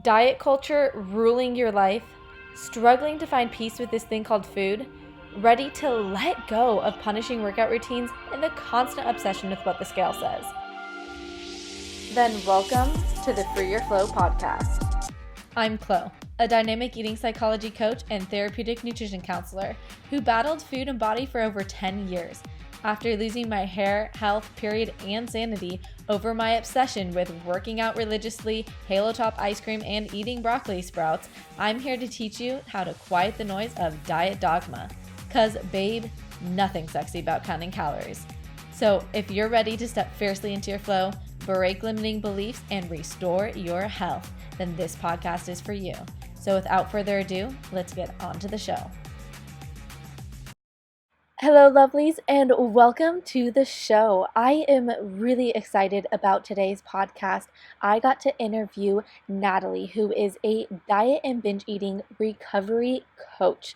Diet culture ruling your life, struggling to find peace with this thing called food, ready to let go of punishing workout routines and the constant obsession with what the scale says. Then welcome to the Free Your Flow podcast. I'm Chloe, a dynamic eating psychology coach and therapeutic nutrition counselor who battled food and body for over 10 years. After losing my hair, health, period, and sanity over my obsession with working out religiously, Halo Top ice cream, and eating broccoli sprouts, I'm here to teach you how to quiet the noise of diet dogma. 'Cause babe, nothing sexy about counting calories. So if you're ready to step fiercely into your flow, break limiting beliefs, and restore your health, then this podcast is for you. So without further ado, let's get on to the show. Hello, lovelies, and welcome to the show. I am really excited about today's podcast. I got to interview Natalie, who is a diet and binge eating recovery coach.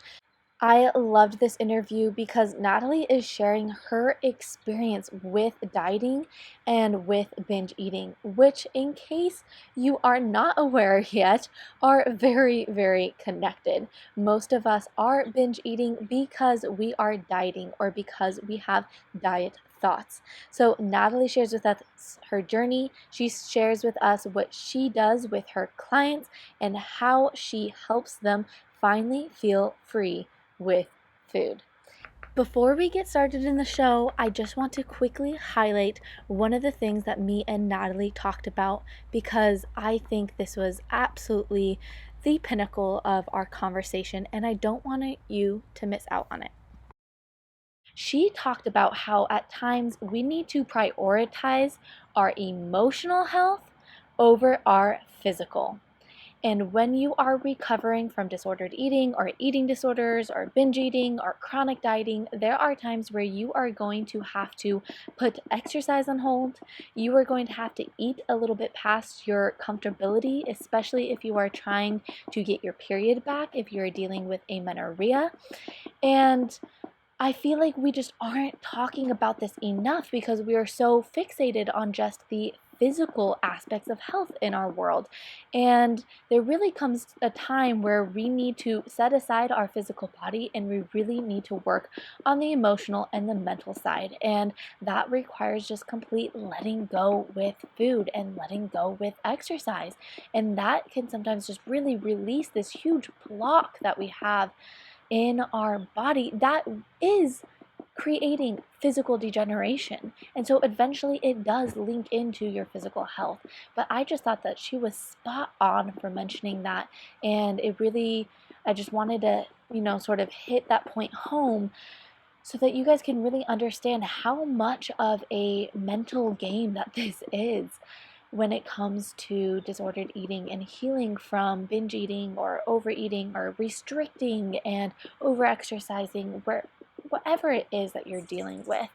I loved this interview because Natalie is sharing her experience with dieting and with binge eating, which, in case you are not aware yet, are very, very connected. Most of us are binge eating because we are dieting or because we have diet thoughts. So Natalie shares with us her journey. She shares with us what she does with her clients and how she helps them finally feel free with food. Before we get started in the show, I just want to quickly highlight one of the things that me and Natalie talked about because I think this was absolutely the pinnacle of our conversation and I don't want you to miss out on it. She talked about how at times we need to prioritize our emotional health over our physical. And when you are recovering from disordered eating or eating disorders or binge eating or chronic dieting, there are times where you are going to have to put exercise on hold. You are going to have to eat a little bit past your comfortability, especially if you are trying to get your period back, if you're dealing with amenorrhea. And I feel like we just aren't talking about this enough because we are so fixated on just the physical aspects of health in our world. And there really comes a time where we need to set aside our physical body and we really need to work on the emotional and the mental side. And that requires just complete letting go with food and letting go with exercise. And that can sometimes just really release this huge block that we have in our body that is creating physical degeneration. And so eventually it does link into your physical health. But I just thought that she was spot on for mentioning that. And it really, I just wanted to, sort of hit that point home so that you guys can really understand how much of a mental game that this is when it comes to disordered eating and healing from binge eating or overeating or restricting and overexercising, whatever it is that you're dealing with.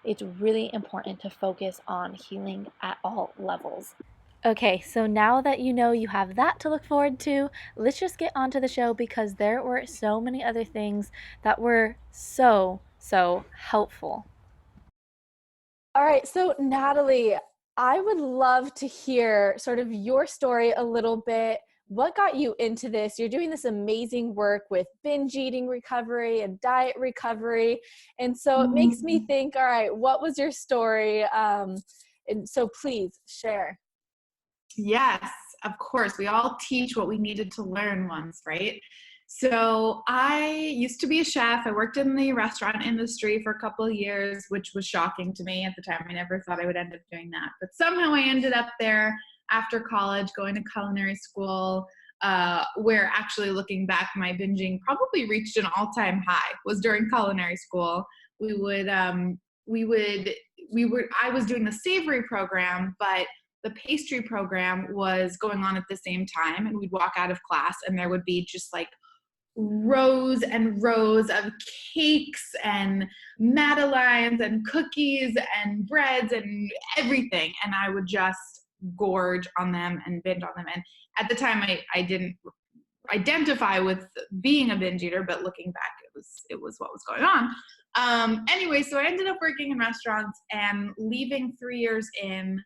It's really important to focus on healing at all levels. Okay, so now that you know you have that to look forward to, let's just get onto the show because there were so many other things that were so helpful. All right, so Natalie, I would love to hear sort of your story a little bit. What got you into this? You're doing this amazing work with binge eating recovery and diet recovery. And so it makes me think, all right, what was your story? And so please share. Yes, of course. We all teach what we needed to learn once, right? So I used to be a chef. I worked in the restaurant industry for a couple of years, which was shocking to me at the time. I never thought I would end up doing that. But somehow I ended up there after college, going to culinary school, where actually looking back, my binging probably reached an all-time high was during culinary school. I was doing the savory program, but the pastry program was going on at the same time, and we'd walk out of class and there would be just like rows and rows of cakes and madeleines and cookies and breads and everything, and I would just gorge on them and binge on them. And at the time I didn't identify with being a binge eater, but looking back it was what was going on. Anyway, so I ended up working in restaurants and leaving 3 years in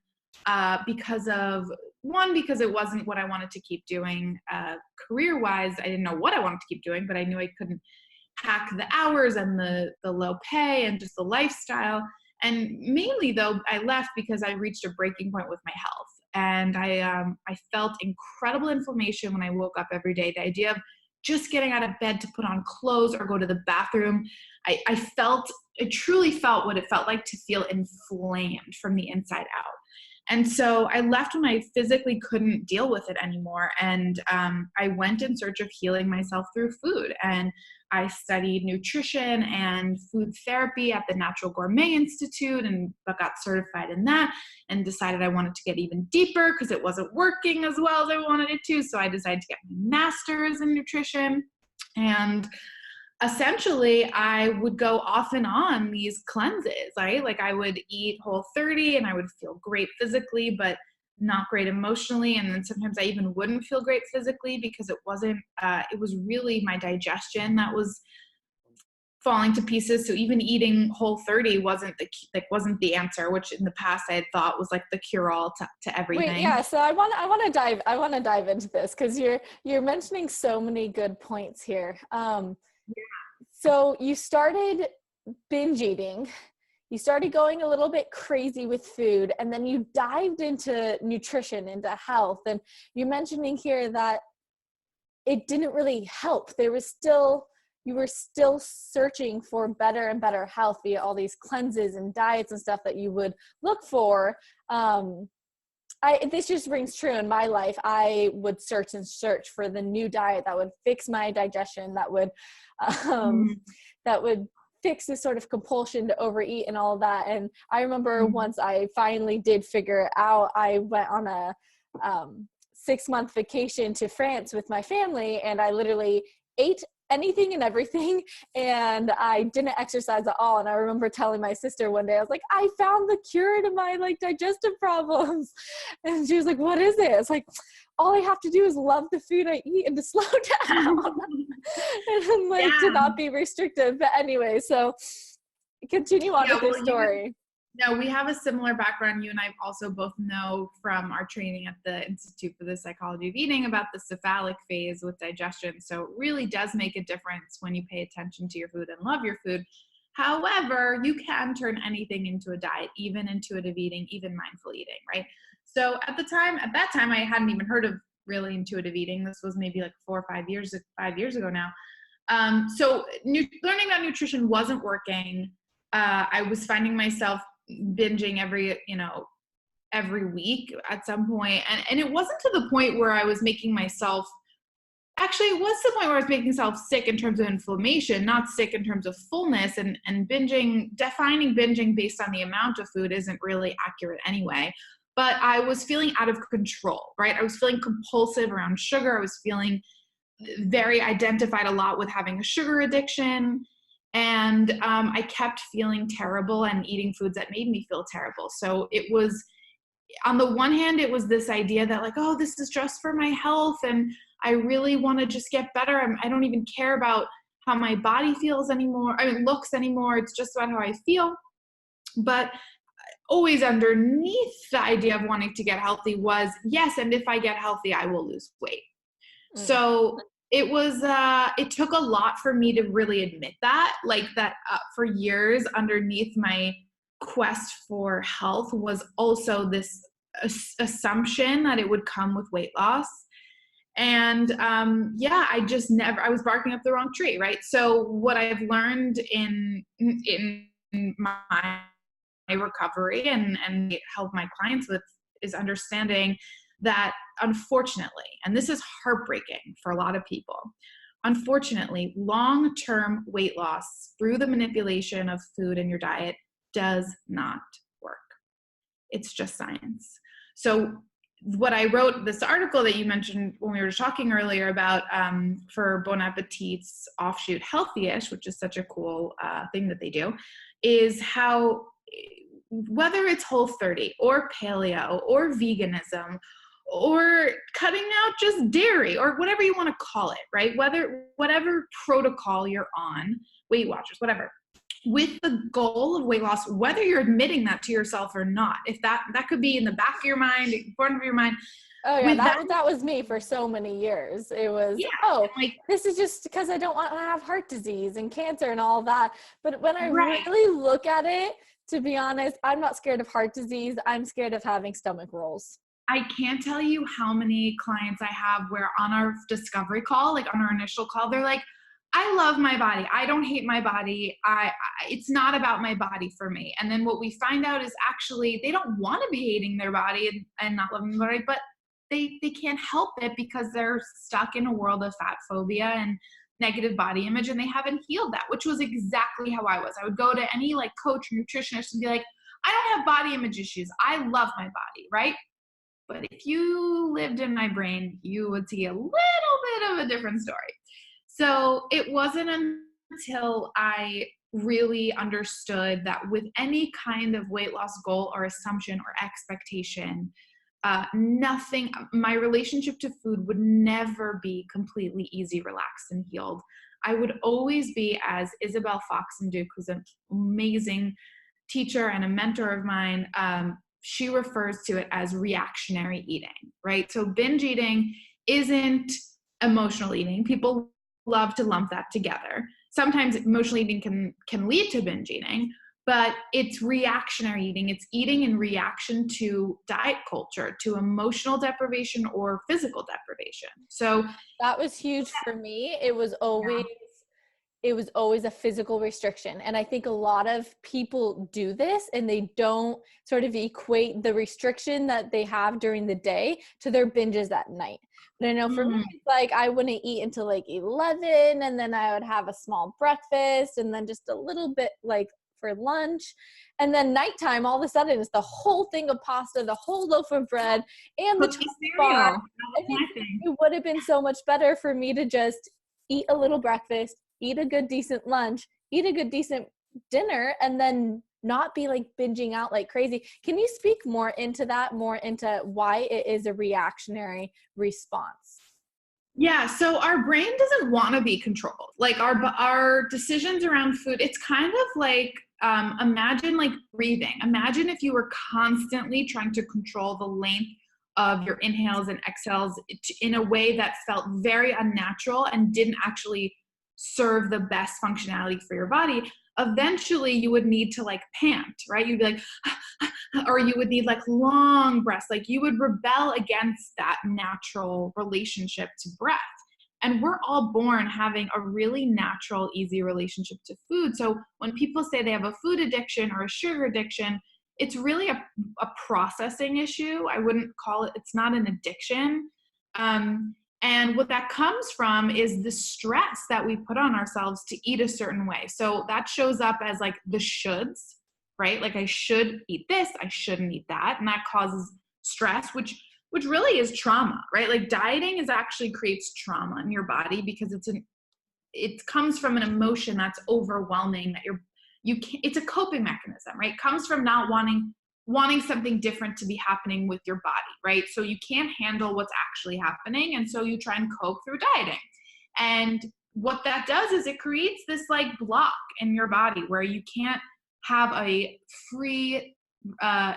because of one, because it wasn't what I wanted to keep doing career-wise. I didn't know what I wanted to keep doing, but I knew I couldn't hack the hours and the low pay and just the lifestyle. And mainly though, I left because I reached a breaking point with my health. And I felt incredible inflammation when I woke up every day. The idea of just getting out of bed to put on clothes or go to the bathroom, I truly felt what it felt like to feel inflamed from the inside out. And so I left when I physically couldn't deal with it anymore. And I went in search of healing myself through food. And I studied nutrition and food therapy at the Natural Gourmet Institute and got certified in that, and decided I wanted to get even deeper because it wasn't working as well as I wanted it to. So I decided to get my master's in nutrition. And essentially I would go off and on these cleanses, right? Like I would eat Whole30 and I would feel great physically, but not great emotionally. And then sometimes I even wouldn't feel great physically because it was really my digestion that was falling to pieces. So even eating Whole30 wasn't the answer, which in the past I had thought was like the cure all to everything. Wait, yeah. So I want to dive into this because you're mentioning so many good points here. So you started binge eating, you started going a little bit crazy with food, and then you dived into nutrition, into health. And you're mentioning here that it didn't really help. You were still searching for better and better health via all these cleanses and diets and stuff that you would look for. This just rings true in my life. I would search for the new diet that would fix my digestion, that would fix this sort of compulsion to overeat and all of that. And I remember once I finally did figure it out, I went on a 6-month vacation to France with my family, and I literally ate anything and everything, and I didn't exercise at all. And I remember telling my sister one day, I was like, I found the cure to my digestive problems. And she was like, what is it? It's like, all I have to do is love the food I eat and to slow down and to not be restrictive. But anyway, so continue on with your story. No, we have a similar background. You and I also both know from our training at the Institute for the Psychology of Eating about the cephalic phase with digestion. So it really does make a difference when you pay attention to your food and love your food. However, you can turn anything into a diet, even intuitive eating, even mindful eating, right? So at that time, I hadn't even heard of really intuitive eating. This was maybe like 4 or 5 years ago now. So learning about nutrition wasn't working. I was finding myself binging every week at some point. And it wasn't to the point where I was making myself, actually it was the point where I was making myself sick in terms of inflammation, not sick in terms of fullness. And defining binging based on the amount of food isn't really accurate anyway. But I was feeling out of control, right? I was feeling compulsive around sugar. I was feeling very identified a lot with having a sugar addiction. And I kept feeling terrible and eating foods that made me feel terrible. So it was, on the one hand, it was this idea that like, oh, this is just for my health and I really want to just get better. I don't even care about how my body looks anymore. It's just about how I feel. But always underneath the idea of wanting to get healthy was, yes, and if I get healthy, I will lose weight. So it took a lot for me to really admit that, for years underneath my quest for health was also this assumption that it would come with weight loss. And I was barking up the wrong tree, right? So what I've learned in my recovery and help my clients with is understanding that unfortunately, and this is heartbreaking for a lot of people, unfortunately, long-term weight loss through the manipulation of food in your diet does not work. It's just science. So what I wrote, this article that you mentioned when we were talking earlier about for Bon Appetit's offshoot Healthyish, which is such a cool thing that they do, is how whether it's Whole30 or paleo or veganism or cutting out just dairy or whatever you want to call it, right? Whatever protocol you're on, Weight Watchers, whatever, with the goal of weight loss, whether you're admitting that to yourself or not, if that could be in the back of your mind, in front of your mind, Oh yeah, With that, that was me for so many years. It was, yeah, oh, and like, this is just because I don't want to have heart disease and cancer and all that. But when I right. really look at it, to be honest, I'm not scared of heart disease. I'm scared of having stomach rolls. I can't tell you how many clients I have where on our discovery call, like on our initial call, they're like, I love my body. I don't hate my body. It's not about my body for me. And then what we find out is actually they don't want to be hating their body and not loving their body, but they can't help it because they're stuck in a world of fat phobia and negative body image, and they haven't healed that, which was exactly how I was. I would go to any like coach or nutritionist and be like, I don't have body image issues. I love my body, right? But if you lived in my brain, you would see a little bit of a different story. So it wasn't until I really understood that with any kind of weight loss goal or assumption or expectation, my relationship to food would never be completely easy, relaxed, and healed. I would always be, as Isabel Foxen Duke, who's an amazing teacher and a mentor of mine, she refers to it as reactionary eating, right? So binge eating isn't emotional eating. People love to lump that together. Sometimes emotional eating can lead to binge eating, but it's reactionary eating. It's eating in reaction to diet culture, to emotional deprivation or physical deprivation. So That was huge for me. It was always a physical restriction. And I think a lot of people do this and they don't sort of equate the restriction that they have during the day to their binges at night. But I know for me, it's like I wouldn't eat until like 11, and then I would have a small breakfast and then just a little bit like for lunch. And then nighttime, all of a sudden, it's the whole thing of pasta, the whole loaf of bread, and the cookie chocolate bar. cereal, that I was think my thing. it would have been so much better for me to just eat a little breakfast, eat a good decent lunch, eat a good decent dinner, and then not be like binging out like crazy. Can you speak more into that, more into why it is a reactionary response? Yeah, so our brain doesn't want to be controlled. Like our decisions around food, it's kind of like imagine like breathing. Imagine if you were constantly trying to control the length of your inhales and exhales in a way that felt very unnatural and didn't actually serve the best functionality for your body. Eventually, you would need to like pant, right? You'd be like, or you would need like long breaths. Like you would rebel against that natural relationship to breath. And we're all born having a really natural, easy relationship to food. So when people say they have a food addiction or a sugar addiction, it's really a processing issue. I wouldn't call it, it's not an addiction. And what that comes from is the stress that we put on ourselves to eat a certain way. So that shows up as like the shoulds, right? Like I should eat this, I shouldn't eat that. And that causes stress, which really is trauma, right? Like dieting is actually creates trauma in your body because it comes from an emotion that's overwhelming that you can't, it's a coping mechanism, right? It comes from not wanting something different to be happening with your body, right? So you can't handle what's actually happening. And so you try and cope through dieting. And what that does is it creates this like block in your body where you can't have a free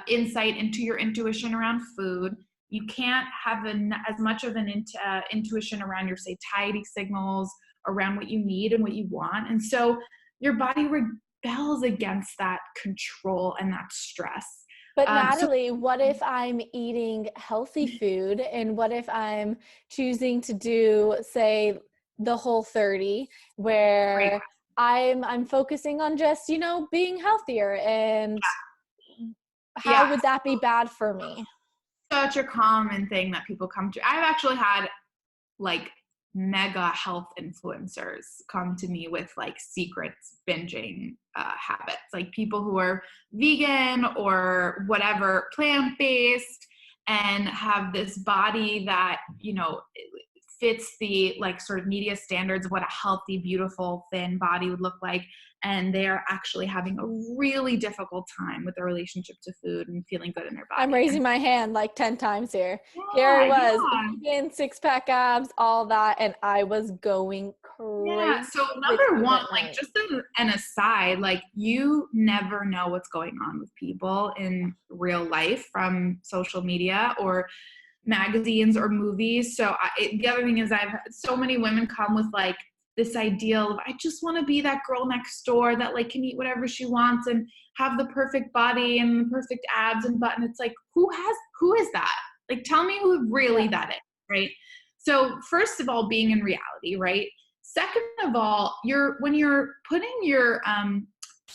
insight into your intuition around food. You can't have as much of an intuition around your satiety signals, around what you need and what you want. And so your body rebels against that control and that stress. But So Natalie, what if I'm eating healthy food, and what if I'm choosing to do, say, the Whole 30, great. where I'm focusing on just, being healthier, and how Yeah, would that be bad for me? such a common thing that people come to. I've actually had like mega health influencers come to me with like secret binging habits, like people who are vegan or whatever, plant-based, and have this body that fits the like sort of media standards of what a healthy, beautiful, thin body would look like. And they're actually having a really difficult time with their relationship to food and feeling good in their I'm body. And raising my hand like 10 times here. Here I yeah, was, yeah. vegan, six-pack abs, all that, and I was going Yeah. crazy So with number food one, at like night. just an aside, like you never know what's going on with people in real life from social media or magazines or movies. So the other thing is I've had so many women come with like this ideal of, I just want to be that girl next door that like can eat whatever she wants and have the perfect body and the perfect abs and butt. And it's like, who is that? Like, tell me who really that is, right? So first of all, being in reality, right? Second of all, when you're putting your,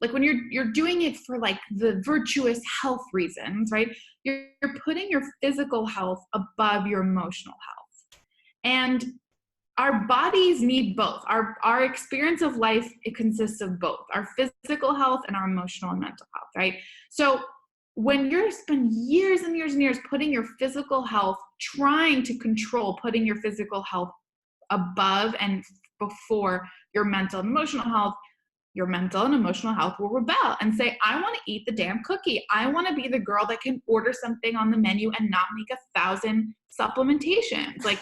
like when you're doing it for like the virtuous health reasons, right? You're putting your physical health above your emotional health. And our bodies need both. Our experience of life, it consists of both our physical health and our emotional and mental health, right? So when you're spend years and years and years putting your physical health, trying to control, putting your physical health above and before your mental and emotional health, your mental and emotional health will rebel and say, I want to eat the damn cookie. I want to be the girl that can order something on the menu and not make 1,000 supplementations. Like,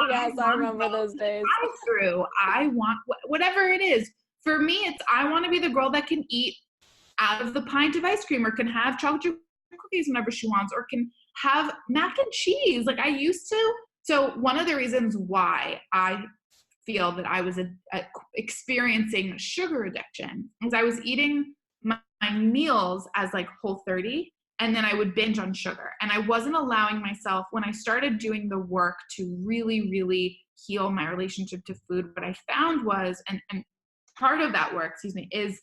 yes, I remember those days. I want whatever it is. For me, it's I want to be the girl that can eat out of the pint of ice cream or can have chocolate chip cookies whenever she wants or can have mac and cheese like I used to. So one of the reasons why I feel that I was experiencing sugar addiction is I was eating my meals as like Whole30 and then I would binge on sugar. And I wasn't allowing myself, when I started doing the work to really, really heal my relationship to food, what I found was, and part of that work, is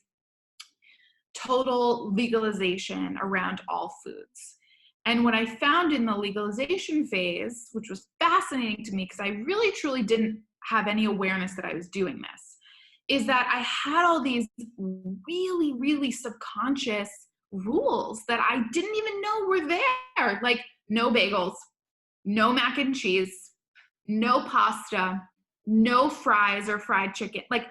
total legalization around all foods. And what I found in the legalization phase, which was fascinating to me because I really truly didn't have any awareness that I was doing this, is that I had all these really, really subconscious rules that I didn't even know were there. Like no bagels, no mac and cheese, no pasta, no fries or fried chicken. Like,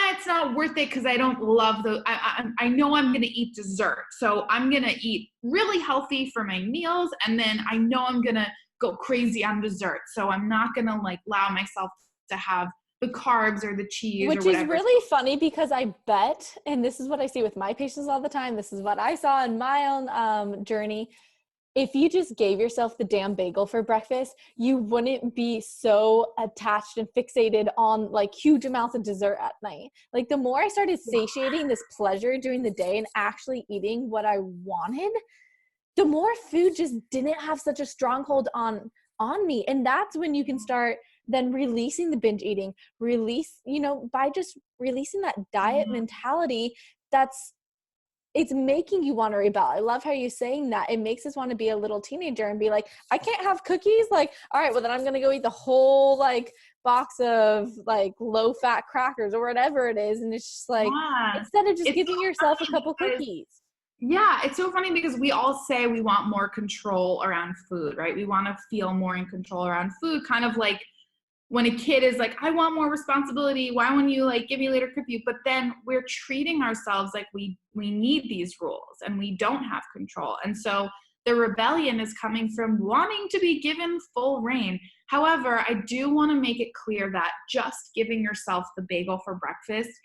it's not worth it because I don't love I know I'm going to eat dessert. So I'm going to eat really healthy for my meals. And then I know I'm going to go crazy on dessert. So I'm not going to like allow myself to have the carbs or the cheese Which or whatever. is really funny because I bet, and this is what I see with my patients all the time, this is what I saw in my own journey, if you just gave yourself the damn bagel for breakfast, you wouldn't be so attached and fixated on like huge amounts of dessert at night. Like the more I started satiating this pleasure during the day and actually eating what I wanted, the more food just didn't have such a stronghold on me. And that's when you can start then releasing the binge eating, by just releasing that diet mentality it's making you want to rebel. I love how you're saying that. It makes us want to be a little teenager and be like, I can't have cookies. Like, all right, well then I'm going to go eat the whole like box of like low fat crackers or whatever it is. And it's just like, instead of just giving yourself a couple cookies. Yeah, it's so funny because we all say we want more control around food, right? We want to feel more in control around food, kind of like when a kid is like, I want more responsibility. Why won't you like give me later curfew? But then we're treating ourselves like we need these rules and we don't have control. And so the rebellion is coming from wanting to be given full reign. However, I do want to make it clear that just giving yourself the bagel for breakfast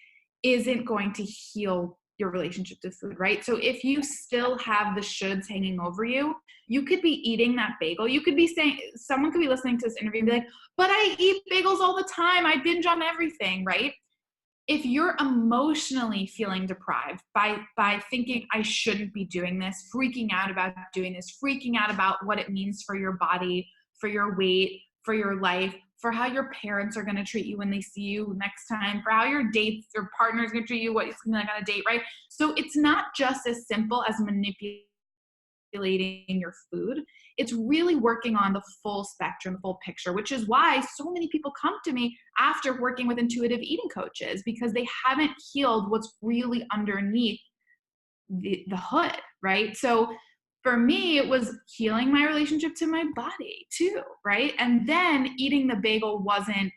isn't going to heal your relationship to food, right? So if you still have the shoulds hanging over you, you could be eating that bagel. You could be saying, someone could be listening to this interview and be like, but I eat bagels all the time. I binge on everything, right? If you're emotionally feeling deprived by thinking I shouldn't be doing this, freaking out about doing this, freaking out about what it means for your body, for your weight, for your life, for how your parents are going to treat you when they see you next time, for how your dates or partner's going to treat you, what it's going to be like on a date, right? So it's not just as simple as manipulating your food. It's really working on the full spectrum, full picture, which is why so many people come to me after working with intuitive eating coaches, because they haven't healed what's really underneath the hood, right? So for me, it was healing my relationship to my body too, right? And then eating the bagel wasn't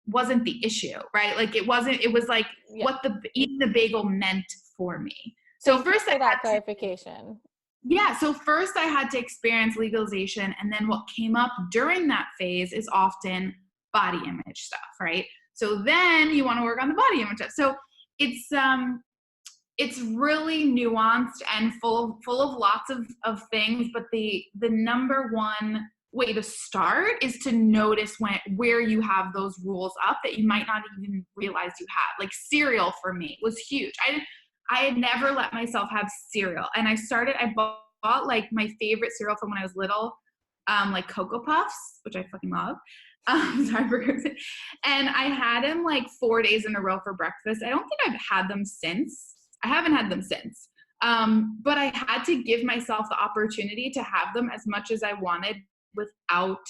the issue, right? Like it was like what eating the bagel meant for me. So first for that clarification. So first I had to experience legalization, and then what came up during that phase is often body image stuff, right? So then you want to work on the body image stuff. So it's it's really nuanced and full of lots of things, but the number one way to start is to notice where you have those rules up that you might not even realize you have. Like cereal for me was huge. I had never let myself have cereal, and I bought like my favorite cereal from when I was little, like Cocoa Puffs, which I fucking love. Sorry for cursing. And I had them like 4 days in a row for breakfast. I don't think I've had them since. I haven't had them since. But I had to give myself the opportunity to have them as much as I wanted without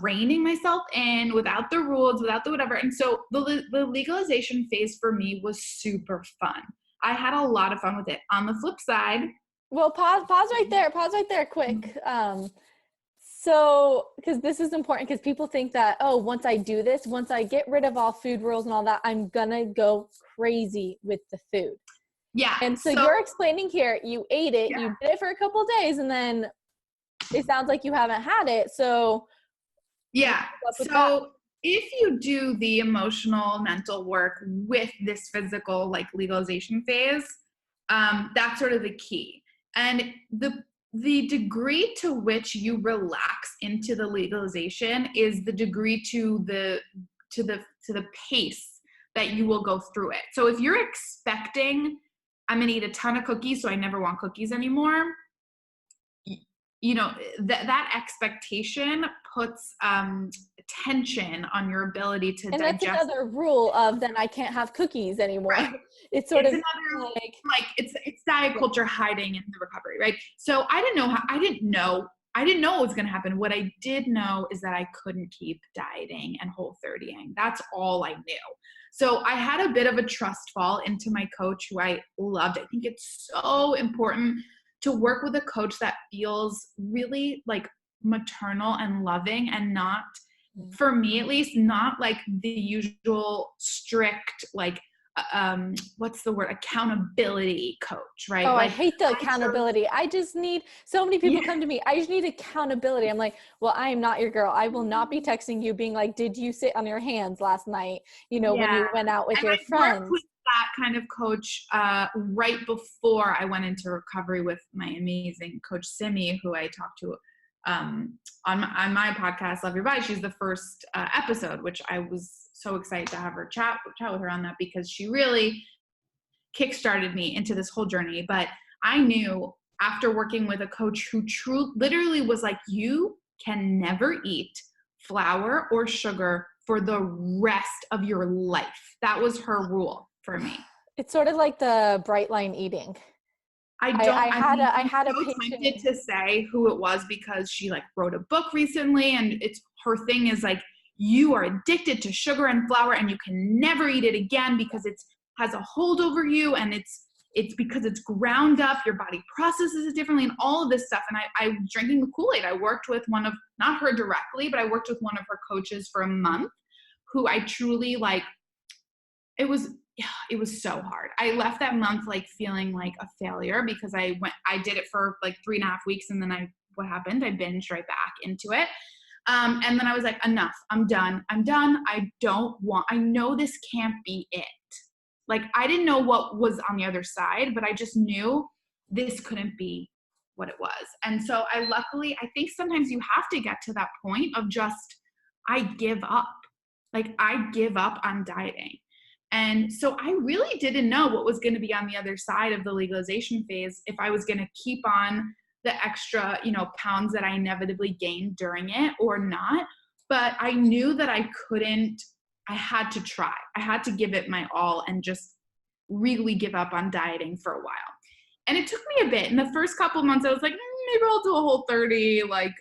reining myself in, without the rules, without the whatever. And so the legalization phase for me was super fun. I had a lot of fun with it. On the flip side. Well, pause right there quick. So, because this is important, because people think that, oh, once I do this, once I get rid of all food rules and all that, I'm gonna go crazy with the food. Yeah. And so you're explaining here, you ate it, you did it for a couple of days, and then it sounds like you haven't had it. So yeah. So if you do the emotional, mental work with this physical, like legalization phase, that's sort of the key. And the degree to which you relax into the legalization is the degree to the pace that you will go through it. So if you're expecting, I'm going to eat a ton of cookies, so I never want cookies anymore, you know, that expectation puts tension on your ability to digest. And that's another rule of then I can't have cookies anymore. Right. It's sort of another, like it's diet culture hiding in the recovery, right? So I didn't know what was going to happen. What I did know is that I couldn't keep dieting and Whole30ing. That's all I knew. So I had a bit of a trust fall into my coach, who I loved. I think it's so important to work with a coach that feels really like maternal and loving, and not, for me at least, not like the usual strict, like, what's the word? Accountability coach, right? Oh, like, I hate the accountability. I just need, so many people come to me, I just need accountability. I'm like, well, I am not your girl. I will not be texting you being like, did you sit on your hands last night? You know, when you went out with your friends. Worked with that kind of coach right before I went into recovery with my amazing coach Simi, who I talked to on my podcast, Love Your Body. She's the first episode, which I was so excited to have her chat with her on that, because she really kickstarted me into this whole journey. But I knew after working with a coach who literally was like, you can never eat flour or sugar for the rest of your life. That was her rule for me. It's sort of like the bright line eating. I had a patient to say who it was, because she like wrote a book recently, and it's her thing is like, you are addicted to sugar and flour and you can never eat it again because it has a hold over you, and it's because it's ground up, your body processes it differently, and all of this stuff. And I was drinking the Kool-Aid. I worked with one of, not her directly, but I worked with one of her coaches for a month, who I truly like, it was so hard. I left that month like feeling like a failure, because I did it for like 3.5 weeks, and then what happened? I binged right back into it. And then I was like, enough, I'm done. I know this can't be it. Like, I didn't know what was on the other side, but I just knew this couldn't be what it was. And so I think sometimes you have to get to that point of just, I give up. Like, I give up on dieting. And so I really didn't know what was going to be on the other side of the legalization phase, if I was going to keep on the extra, pounds that I inevitably gained during it or not. But I knew that I had to try. I had to give it my all and just really give up on dieting for a while. And it took me a bit. In the first couple of months, I was like, maybe I'll do a Whole30, like,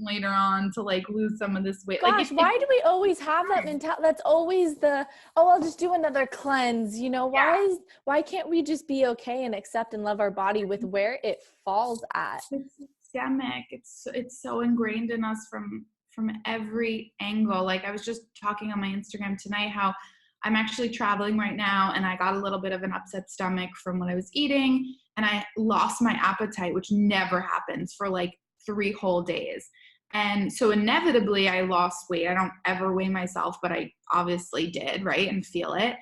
later on, to like lose some of this weight. Gosh, why do we always have that mentality? That's always I'll just do another cleanse. Why can't we just be okay and accept and love our body with where it falls at? It's systemic. It's so ingrained in us from every angle. Like, I was just talking on my Instagram tonight how I'm actually traveling right now, and I got a little bit of an upset stomach from what I was eating, and I lost my appetite, which never happens, for like 3 whole days. And so inevitably I lost weight. I don't ever weigh myself, but I obviously did, right? And feel it.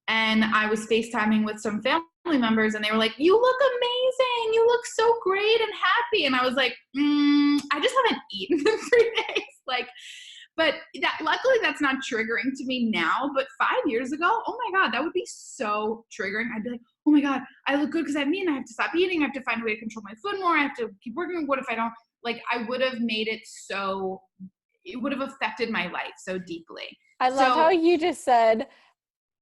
And I was FaceTiming with some family members and they were like, you look amazing. You look so great and happy. And I was like, I just haven't eaten in 3 days. Like, but luckily that's not triggering to me now. But 5 years ago, oh my God, that would be so triggering. I'd be like, oh my God, I look good because I have me and I have to stop eating. I have to find a way to control my food more. I have to keep working. What if I don't? Like, I would have made it so, it would have affected my life so deeply. I love how you just said,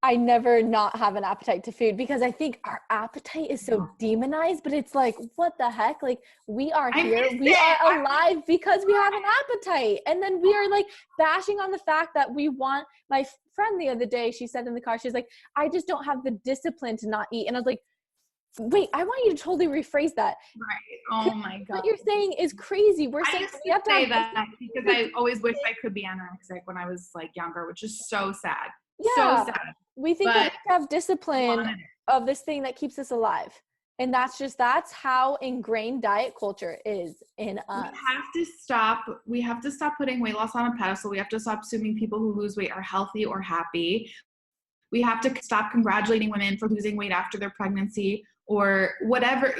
I never not have an appetite to food, because I think our appetite is so demonized, but it's like, what the heck? Like, we are here, we are alive because we have an appetite. And then we are like bashing on the fact that we want, my friend the other day, she said in the car, she's like, I just don't have the discipline to not eat. And I was like, wait, I want you to totally rephrase that. Right. Oh my God. What you're saying is crazy. We're saying we have to say that because I always wished I could be anorexic when I was like younger, which is so sad. Yeah. So sad. We think that we have discipline of this thing that keeps us alive. And that's how ingrained diet culture is in us. We have to stop putting weight loss on a pedestal. We have to stop assuming people who lose weight are healthy or happy. We have to stop congratulating women for losing weight after their pregnancy or whatever.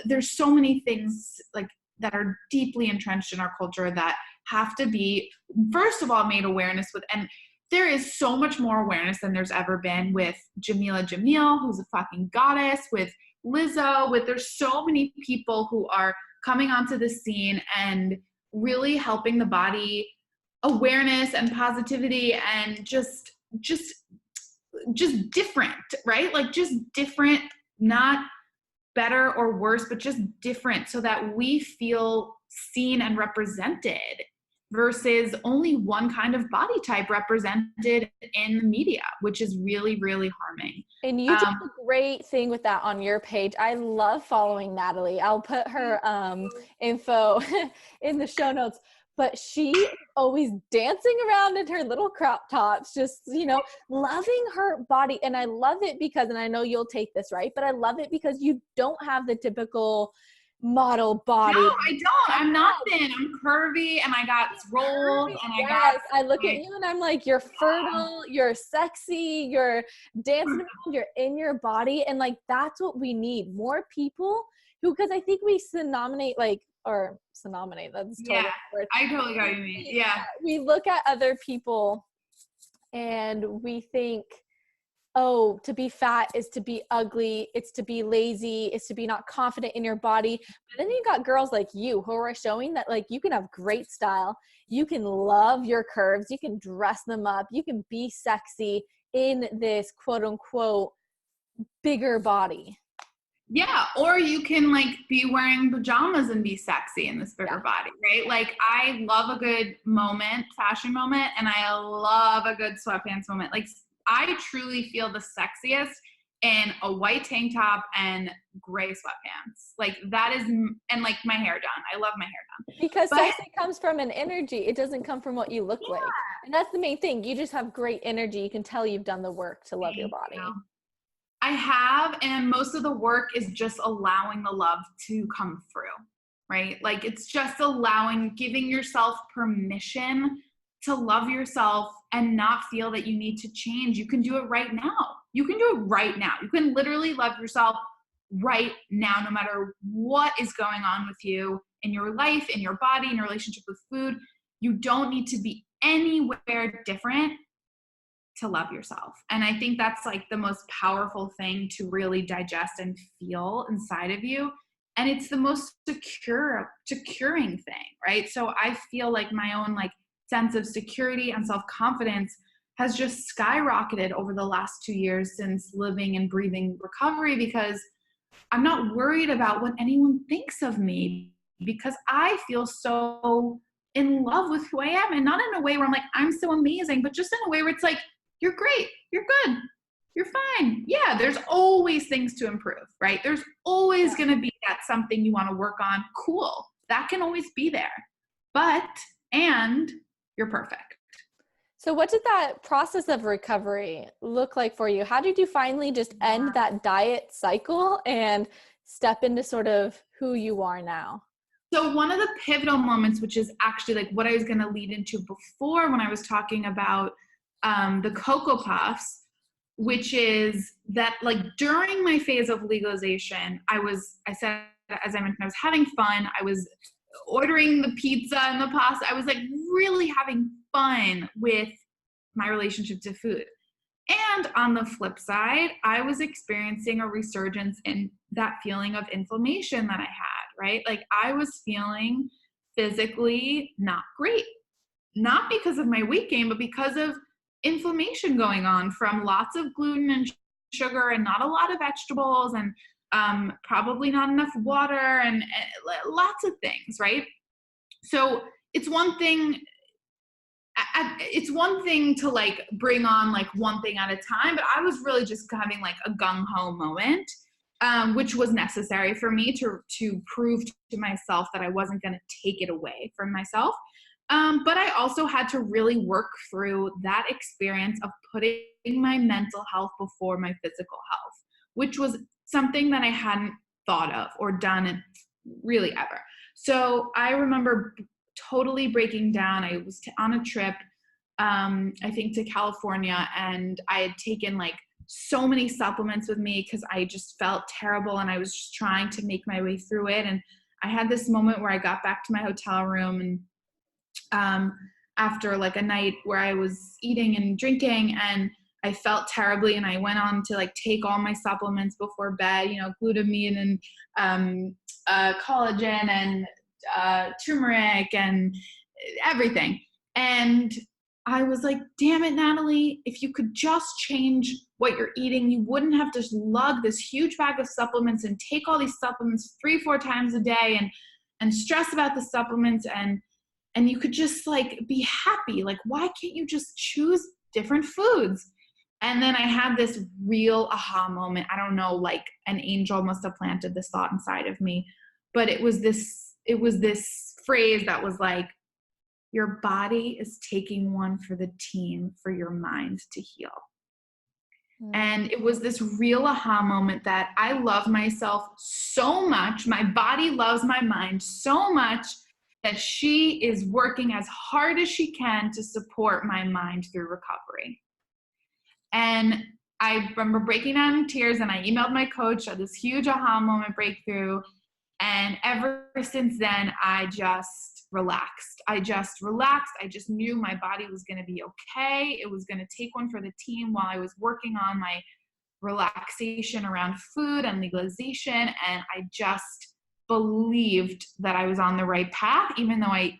There's so many things like that are deeply entrenched in our culture that have to be, first of all, made awareness with. And there is so much more awareness than there's ever been with Jamila Jamil, who's a fucking goddess, with Lizzo, there's so many people who are coming onto the scene and really helping the body, awareness and positivity, and just different, right? Like just different, not better or worse, but just different so that we feel seen and represented versus only one kind of body type represented in the media, which is really, really harming. And you did a great thing with that on your page. I love following Natalie. I'll put her info in the show notes. But she always dancing around in her little crop tops, just, loving her body. And I love it because, and I know you'll take this, right? But I love it because you don't have the typical model body. No, I don't. I'm not thin. I'm curvy and I got rolls and I look at you and I'm like, you're fertile, you're sexy, you're dancing around, you're in your body. And like, that's what we need. More people who, because I think we synonymize, that's totally word. I totally got what you mean. Yeah. We look at other people and we think, oh, to be fat is to be ugly, it's to be lazy, it's to be not confident in your body. But then you got girls like you who are showing that like you can have great style, you can love your curves, you can dress them up, you can be sexy in this quote unquote bigger body. Yeah, or you can like be wearing pajamas and be sexy in this bigger body, right? Like I love a good fashion moment, and I love a good sweatpants moment. Like I truly feel the sexiest in a white tank top and gray sweatpants. Like that is, and like my hair done. I love my hair done. Because sexy comes from an energy. It doesn't come from what you look like. And that's the main thing. You just have great energy. You can tell you've done the work to love your body. I have, and most of the work is just allowing the love to come through, right? Like it's just giving yourself permission to love yourself and not feel that you need to change. You can do it right now. You can do it right now. You can literally love yourself right now, no matter what is going on with you in your life, in your body, in your relationship with food. You don't need to be anywhere different to love yourself. And I think that's like the most powerful thing to really digest and feel inside of you. And it's the most securing thing, right? So I feel like my own like sense of security and self-confidence has just skyrocketed over the last 2 years since living and breathing recovery, because I'm not worried about what anyone thinks of me, because I feel so in love with who I am. And not in a way where I'm like, I'm so amazing, but just in a way where it's like, you're great, you're good, you're fine. Yeah, there's always things to improve, right? There's always going to be that something you want to work on. Cool. That can always be there. And you're perfect. So what did that process of recovery look like for you? How did you finally just end that diet cycle and step into sort of who you are now? So one of the pivotal moments, which is actually like what I was going to lead into before when I was talking about the Cocoa Puffs, which is that like during my phase of legalization, I said, as I mentioned, I was having fun. I was ordering the pizza and the pasta. I was like really having fun with my relationship to food. And on the flip side, I was experiencing a resurgence in that feeling of inflammation that I had, right? Like I was feeling physically not great, not because of my weight gain, but because of inflammation going on from lots of gluten and sugar and not a lot of vegetables and probably not enough water and lots of things, right? So it's one thing to like bring on like one thing at a time, but I was really just having like a gung-ho moment, which was necessary for me to prove to myself that I wasn't going to take it away from myself. But I also had to really work through that experience of putting my mental health before my physical health, which was something that I hadn't thought of or done really ever. So I remember totally breaking down. I was on a trip, I think to California, and I had taken like so many supplements with me because I just felt terrible and I was just trying to make my way through it. And I had this moment where I got back to my hotel room and after like a night where I was eating and drinking and I felt terribly, and I went on to like take all my supplements before bed, you know, glutamine and collagen and turmeric and everything. And I was like, damn it, Natalie, if you could just change what you're eating, you wouldn't have to lug this huge bag of supplements and take all these supplements 3-4 times a day and stress about the supplements, and you could just like be happy. Like, why can't you just choose different foods? And then I had this real aha moment. I don't know, like an angel must have planted this thought inside of me, but it was this phrase that was like, your body is taking one for the team for your mind to heal. And it was this real aha moment that I love myself so much. My body loves my mind so much that she is working as hard as she can to support my mind through recovery. And I remember breaking down in tears, and I emailed my coach at this huge aha moment breakthrough. And ever since then, I just relaxed. I just knew my body was going to be okay. It was going to take one for the team while I was working on my relaxation around food and legalization. And I just believed that I was on the right path, even though I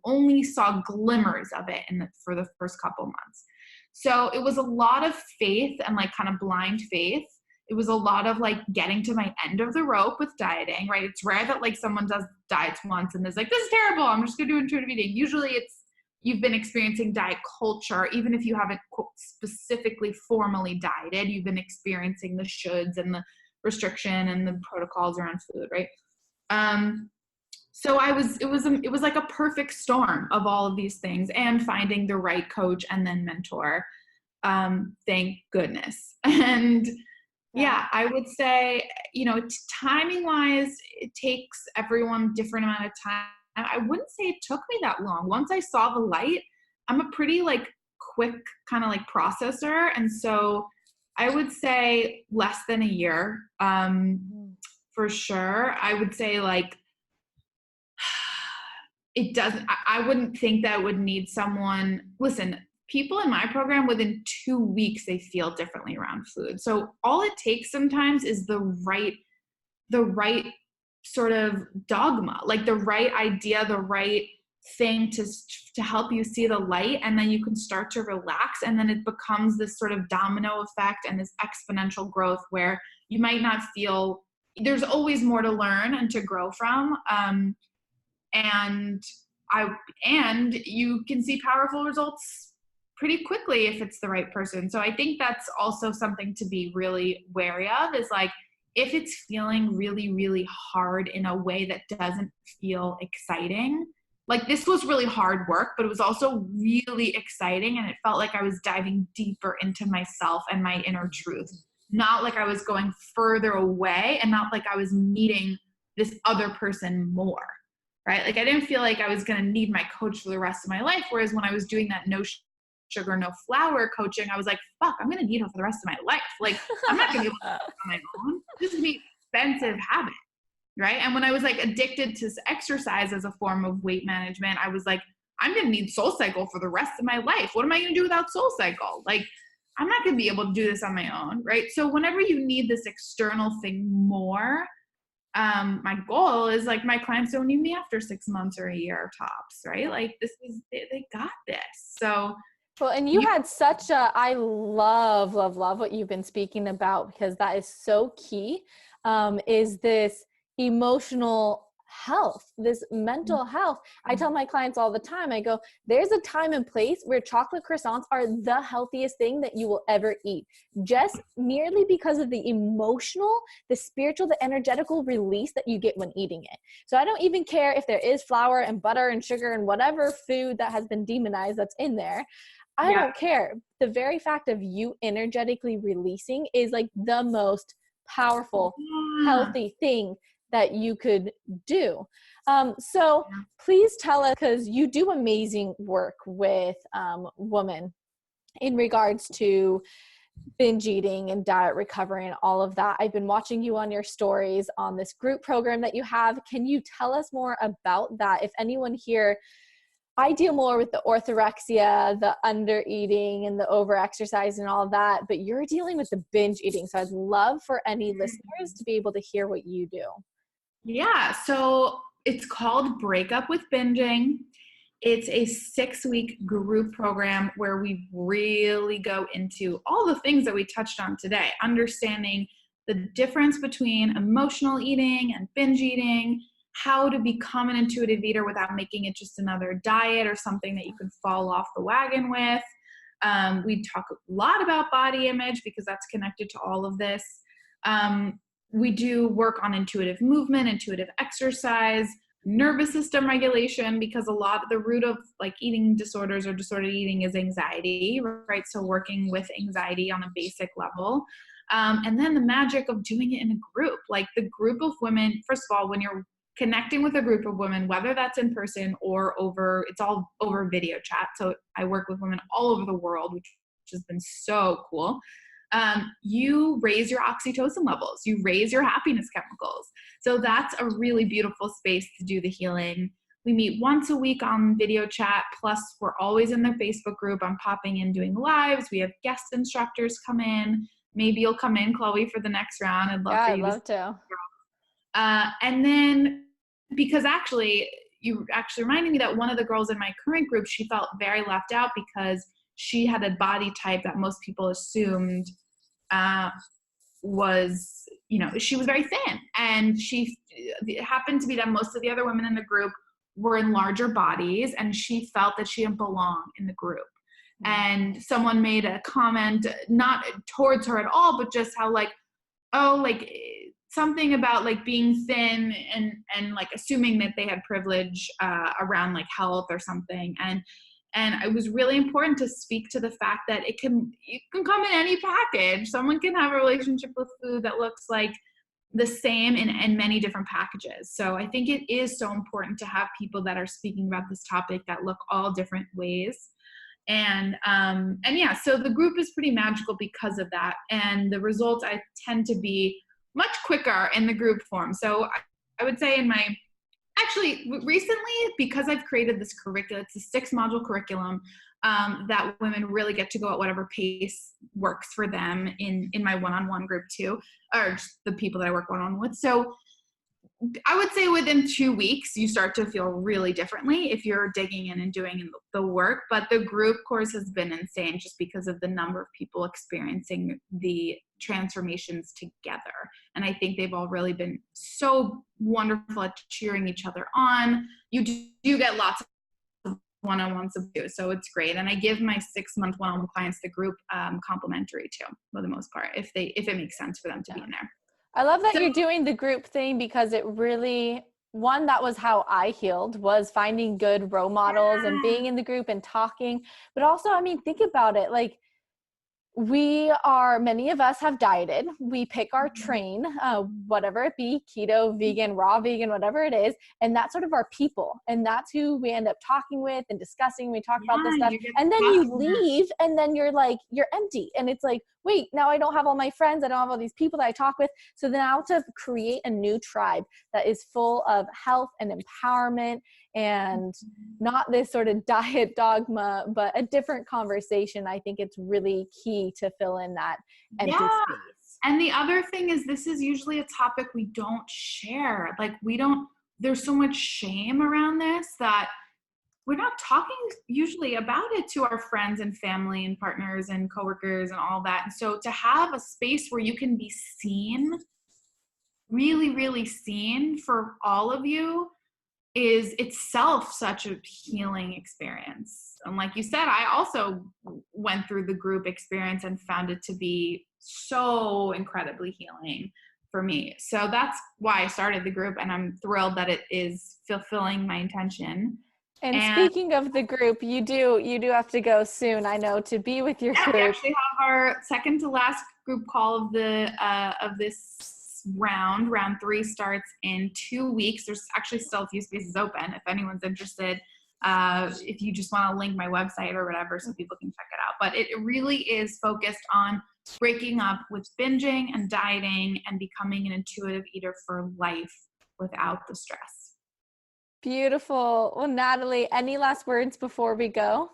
only saw glimmers of it for the first couple months. So it was a lot of faith and like kind of blind faith. It was a lot of like getting to my end of the rope with dieting, right? It's rare that like someone does diets once and is like, this is terrible, I'm just gonna do intuitive eating. Usually it's you've been experiencing diet culture, even if you haven't specifically formally dieted, you've been experiencing the shoulds and the restriction and the protocols around food, right? So it was like a perfect storm of all of these things and finding the right coach and then mentor. Thank goodness. And yeah, I would say, you know, timing wise, it takes everyone different amount of time. I wouldn't say it took me that long. Once I saw the light, I'm a pretty like quick kind of like processor. And so I would say less than a year, for sure. I would say like, it doesn't, I wouldn't think that would need someone, listen, people in my program within 2 weeks, they feel differently around food. So all it takes sometimes is the right sort of dogma, like the right idea, the right thing to help you see the light. And then you can start to relax. And then it becomes this sort of domino effect and this exponential growth where you might not feel, there's always more to learn and to grow from. And you can see powerful results pretty quickly if it's the right person. So I think that's also something to be really wary of, is like, if it's feeling really, really hard in a way that doesn't feel exciting, like this was really hard work, but it was also really exciting. And it felt like I was diving deeper into myself and my inner truth, not like I was going further away and not like I was meeting this other person more. Right? Like I didn't feel like I was going to need my coach for the rest of my life. Whereas when I was doing that no sugar, no flour coaching, I was like, fuck, I'm going to need her for the rest of my life. Like, I'm not going to be able to do this on my own. This is going to be an expensive habit. Right. And when I was like addicted to exercise as a form of weight management, I was like, I'm going to need SoulCycle for the rest of my life. What am I going to do without SoulCycle? Like, I'm not going to be able to do this on my own. Right. So whenever you need this external thing more, my goal is like my clients don't need me after 6 months or a year tops. Right. Like they got this. So well, and you had such I love what you've been speaking about, because that is so key, is this emotional health, this mental health. I tell my clients all the time, I go, there's a time and place where chocolate croissants are the healthiest thing that you will ever eat, just merely because of the emotional, the spiritual, the energetical release that you get when eating it. So I don't even care if there is flour and butter and sugar and whatever food that has been demonized that's in there. I don't care. The very fact of you energetically releasing is like the most powerful, healthy thing that you could do. So please tell us, because you do amazing work with women in regards to binge eating and diet recovery and all of that. I've been watching you on your stories on this group program that you have. Can you tell us more about that? If anyone here, I deal more with the orthorexia, the under eating and the over exercise and all that, but you're dealing with the binge eating. So I'd love for any listeners to be able to hear what you do. Yeah. So it's called Break Up With Bingeing. It's a 6-week group program where we really go into all the things that we touched on today, understanding the difference between emotional eating and binge eating, how to become an intuitive eater without making it just another diet or something that you can fall off the wagon with. We talk a lot about body image because that's connected to all of this. We do work on intuitive movement, intuitive exercise, nervous system regulation, because a lot of the root of like eating disorders or disordered eating is anxiety, right? So working with anxiety on a basic level. And then the magic of doing it in a group, like the group of women, first of all, when you're connecting with a group of women, whether that's in person or it's all over video chat. So I work with women all over the world, which has been so cool. You raise your oxytocin levels, you raise your happiness chemicals. So that's a really beautiful space to do the healing. We meet once a week on video chat, plus we're always in the Facebook group. I'm popping in doing lives. We have guest instructors come in. Maybe you'll come in, Chloe, for the next round. I'd love for you to. And then, because actually, you actually reminded me that one of the girls in my current group, she felt very left out because she had a body type that most people assumed was, she was very thin. And it happened to be that most of the other women in the group were in larger bodies, and she felt that she didn't belong in the group. And someone made a comment, not towards her at all, but just how like, oh, like something about like being thin and like assuming that they had privilege around like health or something. And it was really important to speak to the fact that it can come in any package. Someone can have a relationship with food that looks like the same in many different packages. So I think it is so important to have people that are speaking about this topic that look all different ways. And yeah, so the group is pretty magical because of that. And the results I tend to be much quicker in the group form. So I would say actually recently, because I've created this curriculum, it's a 6-module curriculum that women really get to go at whatever pace works for them in my one-on-one group too, or just the people that I work one-on-one with. So I would say within 2 weeks, you start to feel really differently if you're digging in and doing the work. But the group course has been insane just because of the number of people experiencing the transformations together. And I think they've all really been so wonderful at cheering each other on. You do get lots of one-on-ones too, so it's great. And I give my 6-month one-on-one clients the group complimentary too, for the most part, if it makes sense for them to be in there. I love that you're doing the group thing, because it really, one, that was how I healed, was finding good role models and being in the group and talking. But also, I mean, think about it. Like, Many of us have dieted. We pick our train, whatever it be, keto, vegan, raw vegan, whatever it is. And that's sort of our people. And that's who we end up talking with and discussing. We talk about this Yeah, stuff. you get And then stuck you in that. leave and then you're empty. And it's like, wait, now I don't have all my friends. I don't have all these people that I talk with. So now to create a new tribe that is full of health and empowerment and not this sort of diet dogma, but a different conversation. I think it's really key to fill in that empty Yeah. space. And the other thing is, this is usually a topic we don't share. Like, there's so much shame around this that we're not talking usually about it to our friends and family and partners and coworkers and all that. And so to have a space where you can be seen, really, really seen for all of you, is itself such a healing experience. And like you said, I also went through the group experience and found it to be so incredibly healing for me. So that's why I started the group, and I'm thrilled that it is fulfilling my intention. And And speaking of the group, you do have to go soon, I know, to be with your yeah, we group. actually have our second to last group call of this round. Round 3 starts in 2 weeks. There's actually still a few spaces open if anyone's interested. If you just want to link my website or whatever, so people can check it out. But it really is focused on breaking up with binging and dieting and becoming an intuitive eater for life without the stress. Beautiful. Well, Natalie, any last words before we go?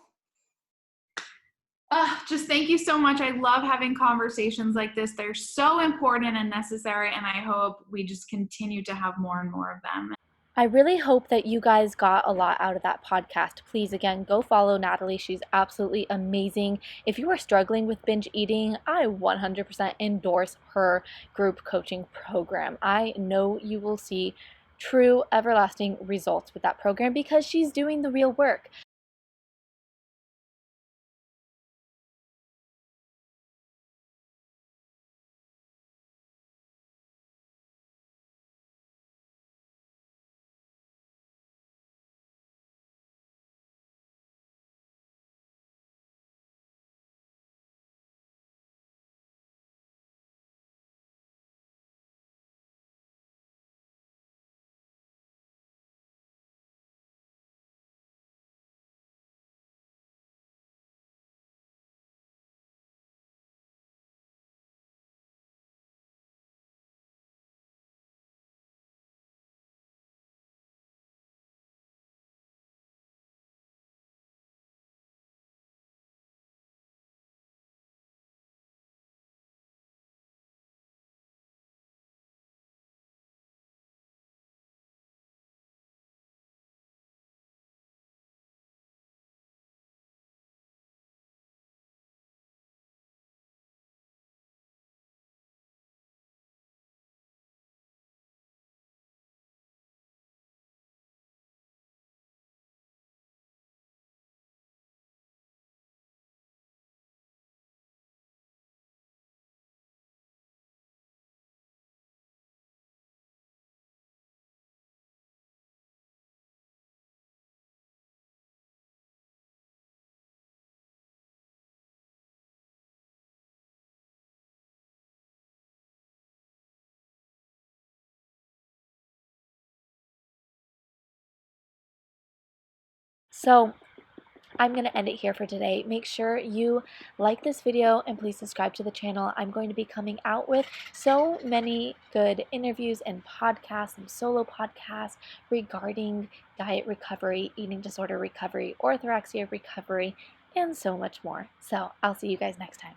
Just thank you so much. I love having conversations like this. They're so important and necessary, and I hope we just continue to have more and more of them. I really hope that you guys got a lot out of that podcast. Please, again, go follow Natalie. She's absolutely amazing. If you are struggling with binge eating, I 100% endorse her group coaching program. I know you will see true, everlasting results with that program because she's doing the real work. So I'm going to end it here for today. Make sure you like this video and please subscribe to the channel. I'm going to be coming out with so many good interviews and podcasts and solo podcasts regarding diet recovery, eating disorder recovery, orthorexia recovery, and so much more. So I'll see you guys next time.